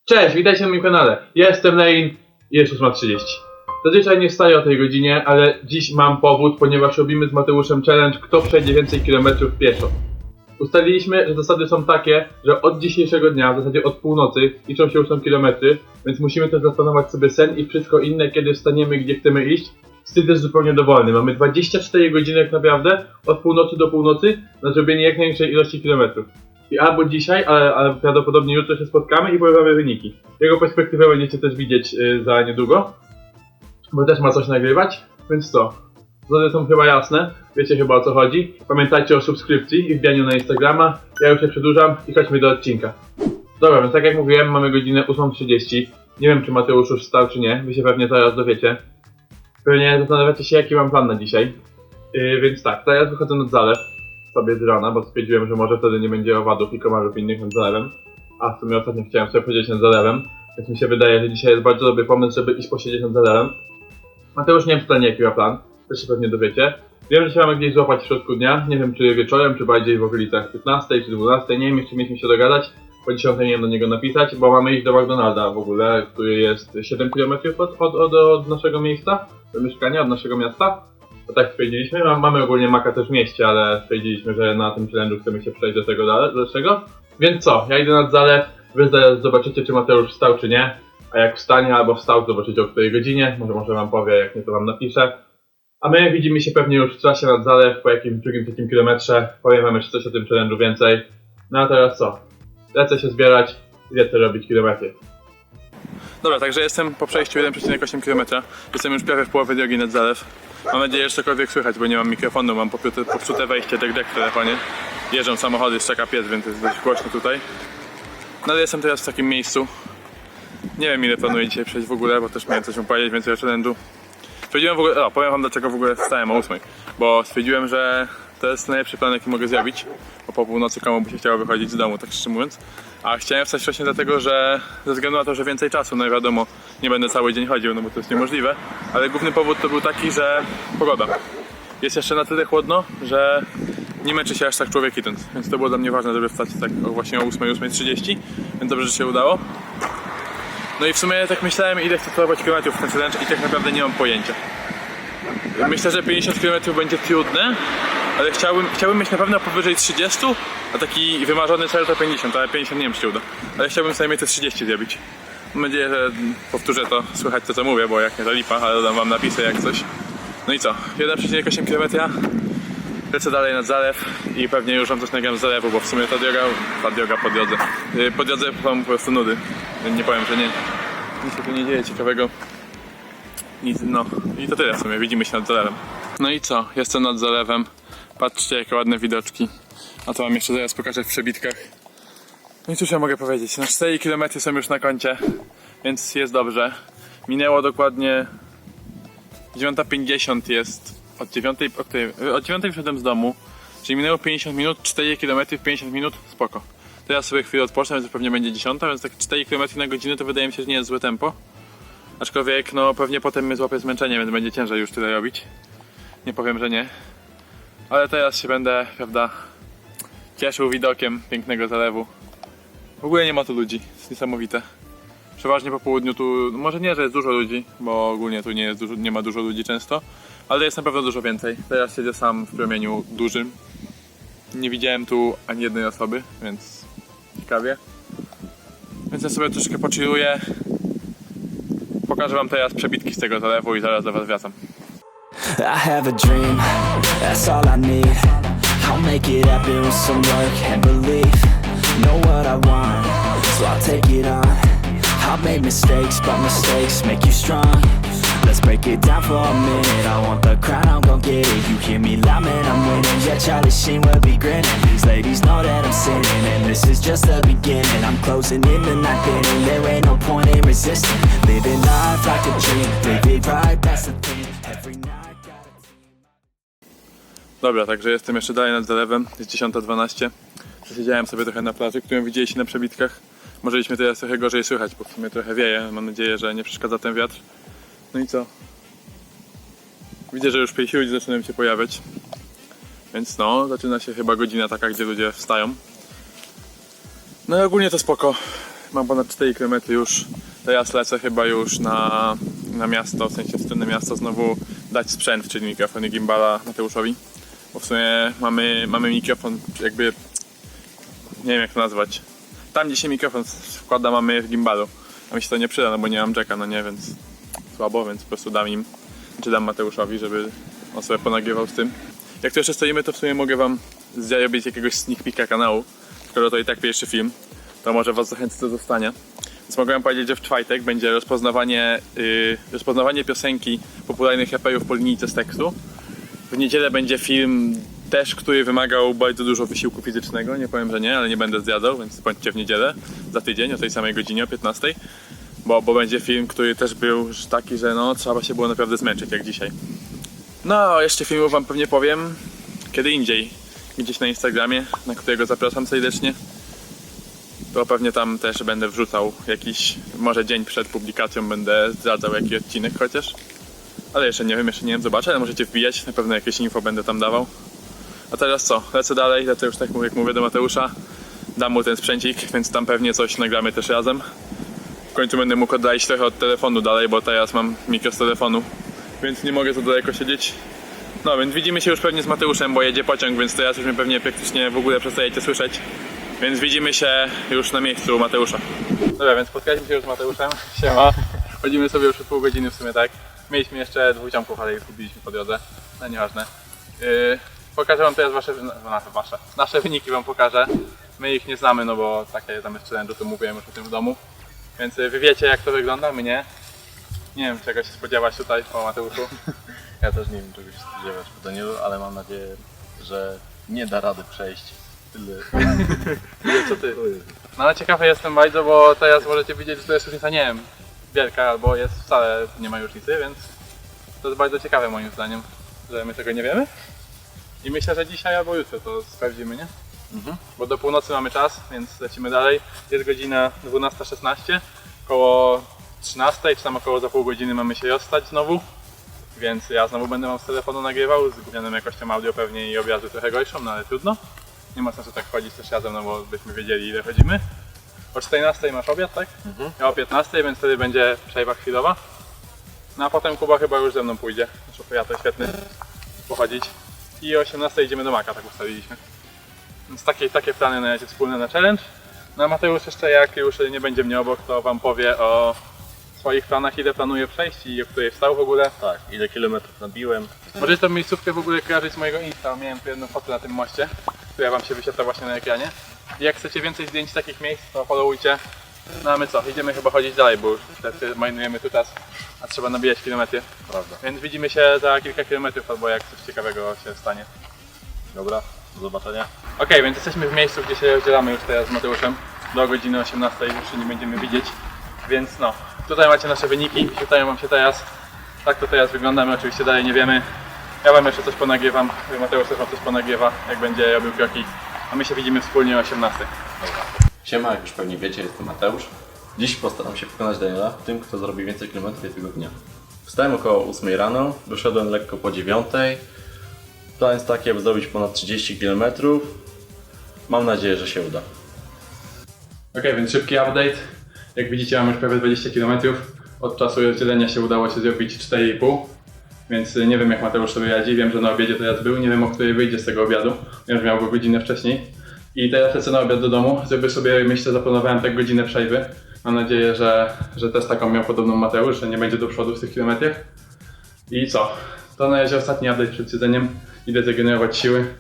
Cześć, witajcie na moim kanale. Ja jestem Lane, jest 8:30. Zazwyczaj nie wstaję o tej godzinie, ale dziś mam powód, ponieważ robimy z Mateuszem challenge, kto przejdzie więcej kilometrów pieszo. Ustaliliśmy, że zasady są takie, że od dzisiejszego dnia, w zasadzie od północy, liczą się już są kilometry, więc musimy też zaplanować sobie sen i wszystko inne, kiedy wstaniemy, gdzie chcemy iść. Styl jest zupełnie dowolny. Mamy 24 godziny tak naprawdę, od północy do północy, na zrobienie jak największej ilości kilometrów. I albo dzisiaj, ale prawdopodobnie jutro się spotkamy i powiemy wyniki. Jego perspektywę będziecie też widzieć za niedługo, bo też ma coś nagrywać, więc co? Zasady są chyba jasne, wiecie chyba o co chodzi. Pamiętajcie o subskrypcji i wbijaniu na Instagrama. Ja już się przedłużam i chodźmy do odcinka. Dobra, więc tak jak mówiłem, mamy godzinę 8:30. Nie wiem, czy Mateusz już wstał, czy nie. Wy się pewnie zaraz dowiecie. Pewnie zastanawiacie się, jaki mam plan na dzisiaj. Więc tak, teraz wychodzę nad zalew sobie z rana, bo stwierdziłem, że może wtedy nie będzie owadów i komarów innych nad zalewem. A w sumie ostatnio chciałem sobie posiedzieć nad zalewem, więc mi się wydaje, że dzisiaj jest bardzo dobry pomysł, żeby iść posiedzieć nad zalewem. Mateusz nie wiem totalnie jaki ma plan, też się pewnie dowiecie. Wiem, że się mamy gdzieś złapać w środku dnia, nie wiem czy wieczorem, czy bardziej w okolicach 15 czy 12, nie wiem, jeszcze mieliśmy się dogadać. Po 10 nie wiem do niego napisać, bo mamy iść do McDonalda w ogóle, który jest 7 km od naszego miejsca, do mieszkania, od naszego miasta. To tak stwierdziliśmy, mamy ogólnie Maka też w mieście, ale stwierdziliśmy, że na tym challenge'u chcemy się przejść do tego dalszego. Więc co, ja idę nad zalew, wy zaraz zobaczycie czy Mateusz wstał czy nie. A jak wstanie albo wstał, zobaczycie o której godzinie, może wam powie, jak nie to wam napiszę. A my widzimy się pewnie już w trasie nad zalew, po jakimś drugim, trzecim kilometrze. Powiem wam jeszcze coś o tym challenge'u więcej. No a teraz co? Lecę się zbierać i lecę robić kilometry. Dobra, także jestem po przejściu 1,8 km. Jestem już prawie w połowie drogi nad zalew. Mam nadzieję, że cokolwiek słychać, bo nie mam mikrofonu, mam popsute wejście dek w telefonie. Jeżdżą samochody, szczeka pies, więc jest dość głośno tutaj. No ale jestem teraz w takim miejscu. Nie wiem ile planuję dzisiaj przejść w ogóle, bo też miałem coś opowiedzieć więcej o challenge'u. Stwierdziłem w ogóle, powiem wam dlaczego w ogóle wstałem o 8. Bo stwierdziłem, że to jest najlepszy plan jaki mogę zrobić. Bo po północy komu by się chciało wychodzić z domu, tak szczerze mówiąc. A chciałem wstać właśnie dlatego, że ze względu na to, że więcej czasu, no i wiadomo, nie będę cały dzień chodził, no bo to jest niemożliwe. Ale główny powód to był taki, że pogoda. Jest jeszcze na tyle chłodno, że nie męczy się aż tak człowiek idąc. Więc to było dla mnie ważne, żeby wstać tak właśnie o 8:30. Więc dobrze, że się udało. No i w sumie tak myślałem, ile chcę trenować kilometrów w ten challenge i tak naprawdę nie mam pojęcia. Myślę, że 50 km będzie trudne, ale chciałbym mieć na pewno powyżej 30, a taki wymarzony cel to 50, ale 50 nie wiem czy się uda. Ale chciałbym sobie mieć te 30 zrobić. Mam nadzieję, że powtórzę to, słychać to co mówię, bo jak nie to lipa, ale dodam wam napisy jak coś. No i co, 1,8 km, lecę dalej nad zalew i pewnie już wam coś nagram z zalewu, bo w sumie ta droga po drodze. Po drodze mam po prostu nudy, nie powiem, że nie. Nic się tu nie dzieje ciekawego. Nic, no i to tyle w sumie, widzimy się nad zalewem. No i co, jestem nad zalewem. Patrzcie jakie ładne widoczki. A to wam jeszcze zaraz pokażę w przebitkach. No i cóż ja mogę powiedzieć, no 4 km są już na koncie, więc jest dobrze. Minęło dokładnie 9:50 jest, od 9 wyszedłem z domu, czyli minęło 50 minut, 4 km w 50 minut, spoko. Teraz sobie chwilę odpocznę, więc pewnie będzie 10, więc tak 4 km na godzinę to wydaje mi się, że nie jest złe tempo. Aczkolwiek no pewnie potem mnie złapie zmęczenie, więc będzie ciężej już tyle robić. Nie powiem, że nie. Ale teraz się będę, prawda, cieszył widokiem pięknego zalewu. W ogóle nie ma tu ludzi, jest niesamowite. Przeważnie po południu tu, może nie, że jest dużo ludzi, bo ogólnie tu nie ma dużo ludzi często, ale jest na pewno dużo więcej. Teraz siedzę sam w promieniu dużym. Nie widziałem tu ani jednej osoby, więc ciekawie. Więc ja sobie troszkę pochilluję. Pokażę wam teraz przebitki z tego zalewu i zaraz do was wracam. I have a dream, that's all I need. I'll make it happen with some work and belief. Know what I want, so I'll take it on. I've made mistakes, but mistakes make you strong. Let's break it down for a minute. I want the crown, I'm gon' get it. You hear me loud, man, I'm winning. Yeah, Charlie Sheen will be grinning. These ladies know that I'm sinning, and this is just the beginning. I'm closing in the night inning. There ain't no point in resisting. Living life like a dream, live it right, that's the thing. Every night got a team. Dobra, także jestem jeszcze dalej nad zalewem, jest 10:12. Przesiedziałem sobie trochę na plaży, którą widzieliście na przebitkach. Możeliśmy teraz trochę gorzej słychać, bo w sumie trochę wieje. Mam nadzieję, że nie przeszkadza ten wiatr. No i co? Widzę, że już pierwsi ludzie zaczynają się pojawiać. Więc no, zaczyna się chyba godzina taka, gdzie ludzie wstają. No i ogólnie to spoko. mam ponad 4 km już. Teraz lecę chyba już na miasto, w sensie w stronę miasta znowu dać sprzęt, czyli mikrofon i gimbala Mateuszowi. Bo w sumie mamy mikrofon jakby, nie wiem jak to nazwać. Tam gdzie się mikrofon wkłada mamy w gimbalu. A mi się to nie przyda, no bo nie mam jacka, no nie, więc słabo, więc po prostu dam Mateuszowi, żeby on sobie ponagrywał z tym. Jak tu jeszcze stoimy, to w sumie mogę wam zrobić jakiegoś sneak peeka kanału. Skoro to i tak pierwszy film, to może was zachęcę do zostania. Więc mogę wam powiedzieć, że w czwartek będzie rozpoznawanie piosenki popularnych raperów po linijce z tekstu. W niedzielę będzie film też, który wymagał bardzo dużo wysiłku fizycznego. Nie powiem, że nie, ale nie będę zjadał, więc bądźcie w niedzielę za tydzień o tej samej godzinie, o 15. Bo będzie film, który też był taki, że no trzeba się było naprawdę zmęczyć jak dzisiaj. No, jeszcze filmów wam pewnie powiem kiedy indziej. Gdzieś na Instagramie, na którego zapraszam serdecznie. To pewnie tam też będę wrzucał jakiś, może dzień przed publikacją będę zdradzał jaki odcinek chociaż. Ale jeszcze nie wiem, zobaczę, ale możecie wbijać, na pewno jakieś info będę tam dawał. A teraz co? Lecę dalej, lecę już tak jak mówię do Mateusza. Dam mu ten sprzęcik, więc tam pewnie coś nagramy też razem. W końcu będę mógł oddalić trochę od telefonu dalej, bo teraz mam mikro z telefonu. Więc nie mogę za daleko siedzieć. No więc widzimy się już pewnie z Mateuszem, bo jedzie pociąg, więc teraz już mnie pewnie praktycznie w ogóle przestajecie słyszeć. Więc widzimy się już na miejscu u Mateusza. Dobra, więc spotkaliśmy się już z Mateuszem. Siema. Chodzimy sobie już od pół godziny w sumie, tak. Mieliśmy jeszcze 2 ziomków, ale ich zgubiliśmy po drodze. No nieważne. Pokażę wam teraz nasze wyniki wam pokażę. My ich nie znamy, no bo takie tam jest challenge, to mówiłem już o tym w domu. Więc wy wiecie jak to wygląda, my nie. Nie wiem czego się spodziewać tutaj po Mateuszu. Ja też nie wiem czego się spodziewać po Danielu, ale mam nadzieję, że nie da rady przejść tyle. Co ty? No ale ciekawy jestem bardzo, bo teraz możecie widzieć, że to jest różnica, nie wiem, wielka albo jest wcale nie ma różnicy, więc to jest bardzo ciekawe moim zdaniem, że my tego nie wiemy. I myślę, że dzisiaj albo jutro to sprawdzimy, nie? Bo do północy mamy czas, więc lecimy dalej. Jest godzina 12:16, około 13, czy tam około za pół godziny mamy się rozstać znowu. Więc ja znowu będę wam z telefonu nagrywał, z gównianą jakością audio pewnie i obrazu trochę gorszą, no ale trudno. Nie ma sensu tak chodzić też razem, no bo byśmy wiedzieli ile chodzimy. O 14 masz obiad, tak? Ja o 15, więc wtedy będzie przerwa chwilowa. No a potem Kuba chyba już ze mną pójdzie, nasz operator świetny, pochodzić. I o 18 idziemy do Maka, tak ustaliliśmy. Więc takie plany na razie wspólne na challenge. No a Mateusz jeszcze jak już nie będzie mnie obok, to wam powie o swoich planach, ile planuje przejść i o której wstał w ogóle. Tak, ile kilometrów nabiłem. Możecie tą miejscówkę w ogóle kojarzyć z mojego Insta, miałem tu jedną fotę na tym moście, która wam się wyświetla właśnie na ekranie. I jak chcecie więcej zdjęć z takich miejsc, to followujcie. No a my co, idziemy chyba chodzić dalej, bo już marnujemy tu czas, a trzeba nabijać kilometry. Prawda. Więc widzimy się za kilka kilometrów, albo jak coś ciekawego się stanie. Dobra, do zobaczenia. Okej, więc jesteśmy w miejscu, gdzie się rozdzielamy już teraz z Mateuszem. Do godziny 18 już się nie będziemy widzieć. Więc no, tutaj macie nasze wyniki, wyświetlają wam się teraz. Tak to teraz wygląda, my oczywiście dalej nie wiemy. Ja wam jeszcze coś ponagrywam, Mateusz też wam coś ponagrywa, jak będzie robił kroki. A my się widzimy wspólnie o 18. Siema, jak już pewnie wiecie, jestem Mateusz. Dziś postaram się pokonać Daniela, tym kto zrobi więcej kilometrów tego dnia. Wstałem około 8 rano, wyszedłem lekko po 9. Plan jest taki, aby zrobić ponad 30 km. Mam nadzieję, że się uda. Okej, więc szybki update. Jak widzicie, mam już prawie 20 km. Od czasu rozdzielenia się udało się zrobić 4,5. Więc nie wiem jak Mateusz sobie radzi. Wiem, że na obiedzie teraz był. Nie wiem o której wyjdzie z tego obiadu. Wiem, że miał go godzinę wcześniej. I teraz lecę na obiad do domu. Zrobię sobie, myślę, zaplanowałem tak godzinę przerwy. Mam nadzieję, że też taką miał podobną Mateusz, że nie będzie do przodu w tych kilometrach. I co? To na razie ostatni update przed siedzeniem. Idę zregenerować siły.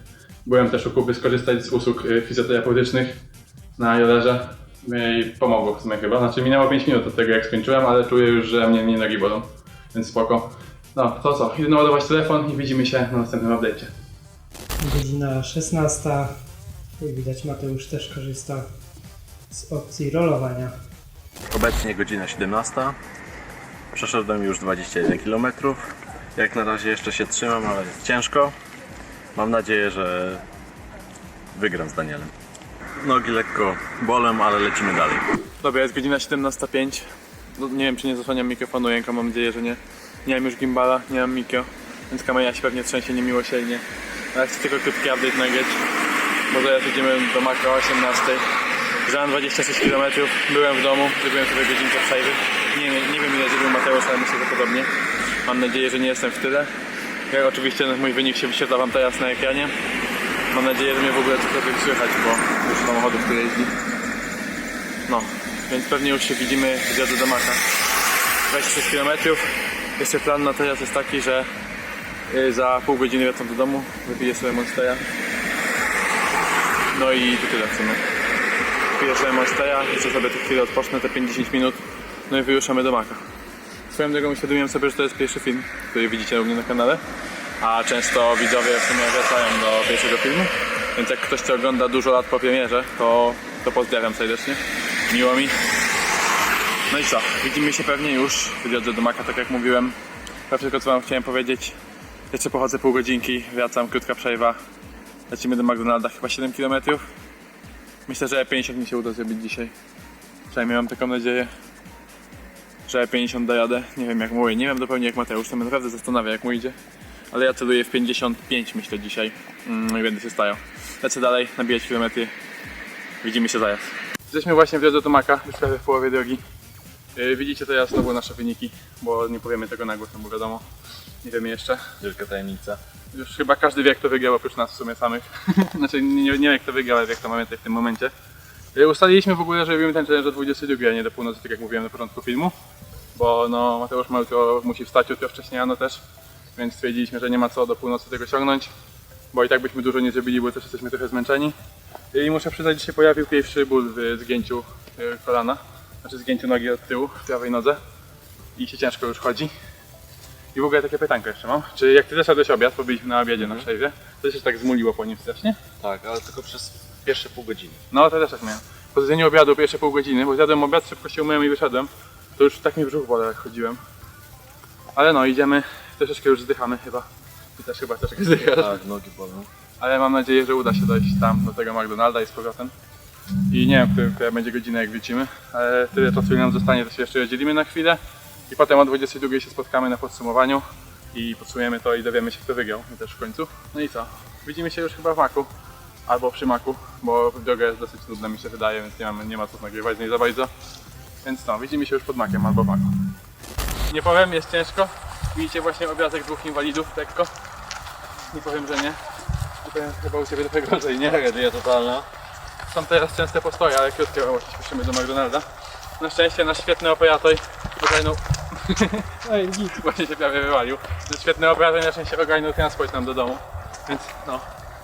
Byłem też u Kuby skorzystać z usług fizjoterapeutycznych na rowerze. I pomogło w sumie chyba. Znaczy minęło 5 minut od tego jak skończyłem, ale czuję już, że mnie nogi bolą. Więc spoko. No to co? Idę naładować telefon i widzimy się na następnym update'cie. Godzina 16. Jak widać Mateusz też korzysta z opcji rolowania. Obecnie godzina 17. Przeszedłem już 21 km. Jak na razie jeszcze się trzymam, ale jest ciężko. Mam nadzieję, że wygram z Danielem. Nogi lekko bolą, ale lecimy dalej. Dobra, jest godzina 17:05. No, nie wiem czy nie zasłaniam mikrofonu ręką, mam nadzieję, że nie. Nie mam już gimbala, nie mam mikro, więc kamera się pewnie trzęsie niemiłosiernie. Ale chcę tylko krótki update nagrać, bo zaraz jedziemy do Maka o 18. Zjadłem 26 km, byłem w domu, zrobiłem sobie godzinkę przejrzy. Nie wiem ile zrobił Mateusz, ale myślę, że podobnie. Mam nadzieję, że nie jestem w tyle. Jak oczywiście mój wynik się wyświetla wam teraz na ekranie. Mam nadzieję, że mnie w ogóle cokolwiek słychać, bo już samochodów tyle jeździ. No, więc pewnie już się widzimy w drodze do Maka. 26 km. Jeszcze plan na teraz jest taki, że za pół godziny wracam do domu, wypiję sobie Monstera. No i to tyle w sumie. Wypiję sobie Monstera, jeszcze sobie tu chwilę odpocznę, te 50 minut. No i wyruszamy do Maka. Swoją drogą uświadomiłem sobie, że to jest pierwszy film, który widzicie u mnie na kanale. A często widzowie w sumie wracają do pierwszego filmu. Więc jak ktoś, kto ogląda dużo lat po premierze, to pozdrawiam serdecznie. Miło mi. No i co? Widzimy się pewnie już w drodze do Maka, tak jak mówiłem. Wszystko co wam chciałem powiedzieć. Jeszcze pochodzę pół godzinki, wracam, krótka przerwa. Lecimy do McDonalda, chyba 7 km. Myślę, że 50 mi się uda zrobić dzisiaj. Przynajmniej mam taką nadzieję, że 50 da radę. Nie wiem jak mówię, nie wiem zupełnie jak Mateusz, to mnie naprawdę zastanawia jak mu idzie. Ale ja celuję w 55 myślę dzisiaj i będę się starał. Lecę dalej, nabijać kilometry. Widzimy się zaraz. Jesteśmy właśnie w drodze do Maka, już prawie w połowie drogi. Widzicie teraz znowu nasze wyniki, bo nie powiemy tego na głos, no bo wiadomo, nie wiemy jeszcze. Wielka tajemnica. Już chyba każdy wie kto wygrał oprócz nas w sumie samych. Znaczy nie wie kto wygrał, ale wie kto mamy tutaj w tym momencie. Ustaliliśmy w ogóle, że robimy ten challenge do 22, a nie do północy, tak jak mówiłem na początku filmu. Bo no Mateusz musi wstać jutro wcześniej rano też, więc stwierdziliśmy, że nie ma co do północy tego ciągnąć, bo i tak byśmy dużo nie zrobili, bo też jesteśmy trochę zmęczeni. I muszę przyznać, że się pojawił pierwszy ból w zgięciu kolana, znaczy zgięciu nogi od tyłu w prawej nodze i się ciężko już chodzi. I w ogóle takie pytanko jeszcze mam, czy jak ty zeszedłeś obiad, bo byliśmy na obiedzie na przejwie, to się tak zmuliło po nim strasznie? Tak, ale tylko przez pierwsze pół godziny. No to też tak miałem. Po zjedzeniu obiadu pierwsze pół godziny, bo zjadłem obiad, szybko się umyłem i wyszedłem, to już tak mi brzuch bolał jak chodziłem. Ale no idziemy, troszeczkę już zdychamy chyba. I też chyba troszeczkę zdychasz. Tak, nogi bolą. Ale mam nadzieję, że uda się dojść tam do tego McDonalda i z powrotem. I nie wiem, która będzie godzina jak wrócimy, ale tyle czasu ile nam zostanie, to się jeszcze rozdzielimy na chwilę. I potem o 22 się spotkamy na podsumowaniu i podsumujemy to i dowiemy się kto wygrał, my też w końcu. No i co? Widzimy się już chyba w Maku, albo przy Maku, bo droga jest dosyć nudna mi się wydaje, więc nie ma co nagrywać z niej za bardzo. Więc no, widzimy się już pod Makiem albo w Maku. Nie powiem, jest ciężko. Widzicie właśnie obrazek dwóch inwalidów lekko. Nie powiem, że nie. Tutaj chyba u Ciebie trochę gorzej, nie? Tragedia totalna. Są teraz częste postoje, ale krótkie, bo właśnie śpieszymy do McDonalda. Na szczęście nasz świetny operator ogarnął... No i nic, właśnie się prawie wywalił. Nasz świetny operator na szczęście ogarnął transport nam do domu. Więc no,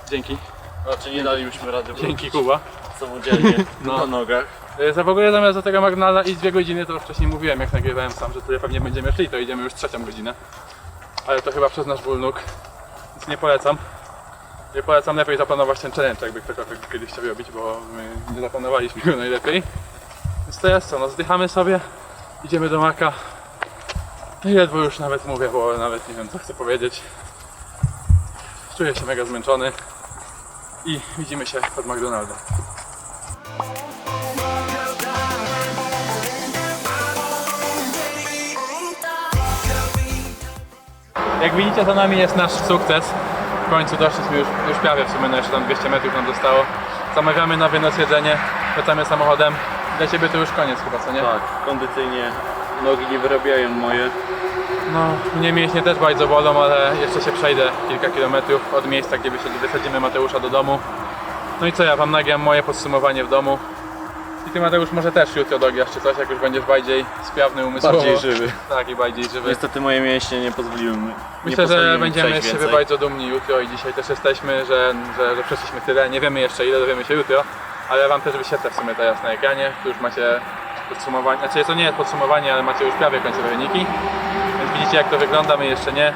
dzięki. Raczej nie dalibyśmy rady Dzięki Kuba. samodzielnie No. na nogach. Za w ogóle zamiast do tego McDonalda iść 2 godziny, to już wcześniej mówiłem jak nagrywałem sam, że tyle pewnie będziemy szli, to idziemy już 3. godzinę. Ale to chyba przez nasz ból nóg, więc nie polecam. Nie polecam, lepiej zaplanować ten challenge, jakby ktokolwiek kiedyś chciał robić, bo my nie zaplanowaliśmy go najlepiej. Więc teraz co, no zdychamy sobie, idziemy do Maka. I ledwo już nawet mówię, bo nawet nie wiem co chcę powiedzieć. Czuję się mega zmęczony i widzimy się pod McDonaldem. Jak widzicie, za nami jest nasz sukces. W końcu doszliśmy już prawie w sumie, no jeszcze tam 200 metrów nam zostało. Zamawiamy nowy noc jedzenie, wracamy samochodem. Dla Ciebie to już koniec chyba, co nie? Tak, kondycyjnie nogi nie wyrabiają moje. No, mnie mięśnie też bardzo bolą, ale jeszcze się przejdę kilka kilometrów od miejsca, gdzie wysadzimy Mateusza do domu. No i co, ja Wam nagram moje podsumowanie w domu. I Ty Mateusz może też jutro dograsz czy coś, jak już będziesz bardziej sprawny umysłowo. Bardziej żywy. Tak, i bardziej żywy. Niestety moje mięśnie nie pozwoliły mi. Myślę, że będziemy z siebie bardzo dumni jutro i dzisiaj też jesteśmy, że przeszliśmy tyle. Nie wiemy jeszcze ile, dowiemy się jutro, ale Wam też wyświetlę w sumie teraz na ekranie. Tu już macie podsumowanie, znaczy to nie jest podsumowanie, ale macie już prawie końcowe wyniki. Więc widzicie jak to wygląda, my jeszcze nie,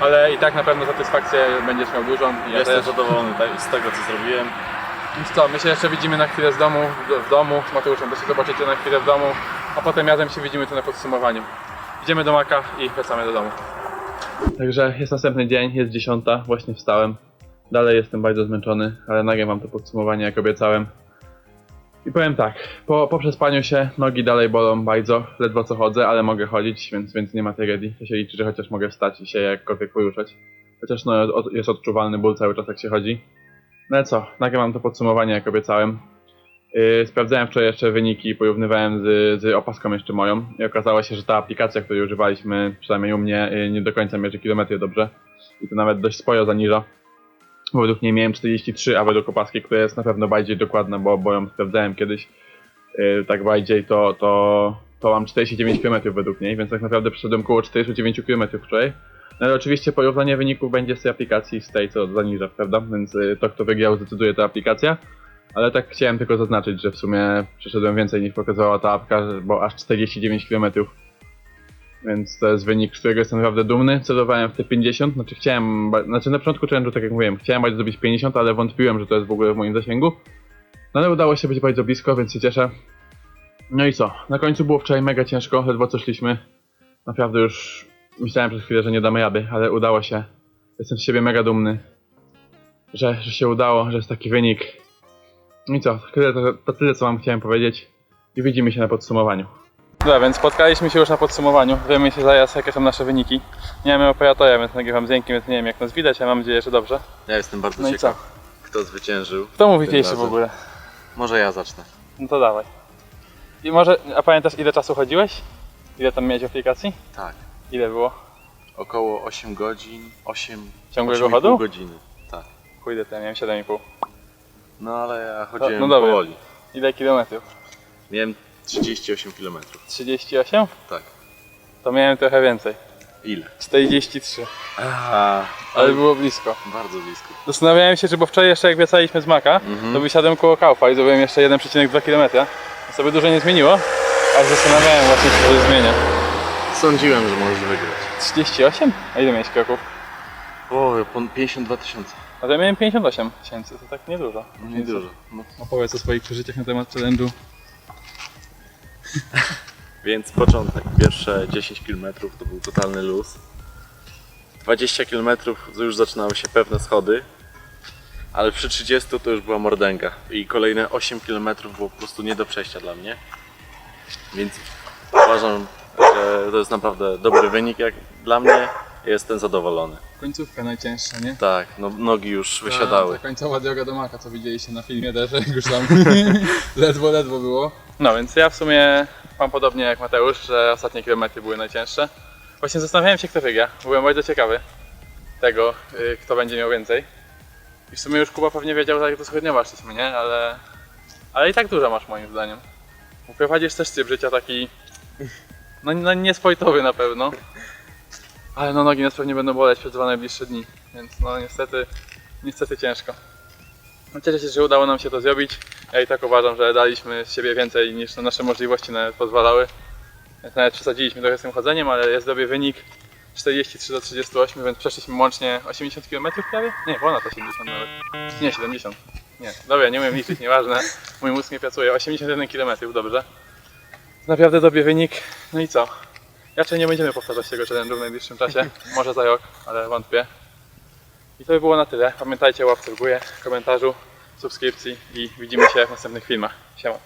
ale i tak na pewno satysfakcję będziesz miał dużą. I ja Jestem też. zadowolony z tego co zrobiłem. Więc co, my się jeszcze widzimy na chwilę w domu, z Mateuszem też się zobaczycie na chwilę w domu, a potem razem się widzimy tu na podsumowaniu. Idziemy do Maka i wracamy do domu. Także jest następny dzień, jest 10, właśnie wstałem. Dalej jestem bardzo zmęczony, ale nagram wam to podsumowanie jak obiecałem. I powiem tak, po przespaniu się nogi dalej bolą bardzo, ledwo co chodzę, ale mogę chodzić, więc nie ma tragedii. To się liczy, że chociaż mogę wstać i się jakkolwiek poruszać. Chociaż no, jest odczuwalny ból cały czas jak się chodzi. No ale co, nagram wam to podsumowanie jak obiecałem. Sprawdzałem wczoraj jeszcze wyniki i porównywałem z opaską jeszcze moją i okazało się, że ta aplikacja, której używaliśmy, przynajmniej u mnie, nie do końca mierzy kilometry dobrze i to nawet dość sporo zaniża. Bo według niej miałem 43, a według opaski, która jest na pewno bardziej dokładna, bo ją sprawdzałem kiedyś tak bardziej, to mam 49 km według niej, więc tak naprawdę przeszedłem około 49 km wczoraj. No ale oczywiście porównanie wyników będzie z tej aplikacji, z tej co zaniża, prawda? Więc to kto wygrał zdecyduje ta aplikacja. Ale tak chciałem tylko zaznaczyć, że w sumie przeszedłem więcej niż pokazała ta apka, bo aż 49 km. Więc to jest wynik, z którego jestem naprawdę dumny. Celowałem w te 50, znaczy na początku challenge'u, tak jak mówiłem, chciałem bardzo zrobić 50, ale wątpiłem, że to jest w ogóle w moim zasięgu. No ale udało się być bardzo blisko, więc się cieszę. No i co? Na końcu było wczoraj mega ciężko, ledwo co szliśmy. Naprawdę już myślałem przez chwilę, że nie damy rady, ale udało się. Jestem z siebie mega dumny, że się udało, że jest taki wynik. No i co? To tyle, co wam chciałem powiedzieć. I widzimy się na podsumowaniu. Dobra, więc spotkaliśmy się już na podsumowaniu. Wiemy się zaraz, jakie są nasze wyniki. Nie mamy operatora, więc nagrywam z Jękiem, więc nie wiem jak nas widać, ale mam nadzieję, że dobrze. Ja jestem bardzo No i ciekaw, kto zwyciężył. Kto mówi tym pierwszy w razem. ogóle? Może ja zacznę. No to dawaj. I może, a pamiętasz ile czasu chodziłeś? Ile tam miałeś aplikacji? Tak. Ile było? Około 8 godzin, 8 Ciągłego 8,5 chodu? godziny. Tak. Pójdę tam, miałem 7,5. No ale ja chodziłem No dobra. powoli. Ile kilometrów? Miałem 38 km. 38? Tak. To miałem trochę więcej. Ile? 43. A, Ale było blisko. bardzo blisko. Zastanawiałem się, czy bo wczoraj jeszcze jak wracaliśmy z Maka, to wysiadłem koło Kaufa i zrobiłem jeszcze 1,2 km. To sobie dużo nie zmieniło, ale zastanawiałem właśnie, czy to zmienia. Sądziłem, że możesz wygrać. 38? A ile miałeś kroków? O, 52 000. A to ja miałem 58 tysięcy, to tak niedużo. Niedużo. Opowiedz o swoich przeżyciach na temat challenge'u. Więc początek, pierwsze 10 km to był totalny luz. 20 km już zaczynały się pewne schody, ale przy 30 to już była mordęga i kolejne 8 km było po prostu nie do przejścia dla mnie. Więc uważam, że to jest naprawdę dobry wynik jak dla mnie. Jestem zadowolony. Końcówka najcięższa, nie? Tak, no, nogi już wysiadały. Ta końcowa droga do Maka, co widzieliście na filmie też, jak już tam ledwo było. No więc ja w sumie mam podobnie jak Mateusz, że ostatnie kilometry były najcięższe. Właśnie zastanawiałem się, kto wygra. Byłem bardzo ciekawy tego, kto będzie miał więcej. I w sumie już Kuba pewnie wiedział, jak to średniowo szliśmy, nie? Ale i tak dużo masz moim zdaniem. Bo prowadzisz też tryb życia taki, no niesportowy na pewno. Ale no nogi nas pewnie będą boleć przez 2 najbliższe dni, więc no niestety ciężko. No cieszę się, że udało nam się to zrobić. Ja i tak uważam, że daliśmy z siebie więcej niż nasze możliwości nawet pozwalały. Więc nawet przesadziliśmy trochę z tym chodzeniem, ale jest dobry wynik. 43 do 38, więc przeszliśmy łącznie 80 km prawie? Nie, ponad 80 nawet. Nie, 70. Nie, dobra, nie umiem liczyć, nieważne. Mój mózg nie pracuje. 81 km, dobrze. Naprawdę dobry wynik. No i co? Raczej nie będziemy powtarzać tego challenge'u w najbliższym czasie. Może za rok, ale wątpię. I to by było na tyle. Pamiętajcie o łapce w górę, komentarzu, subskrypcji i widzimy się w następnych filmach. Siema.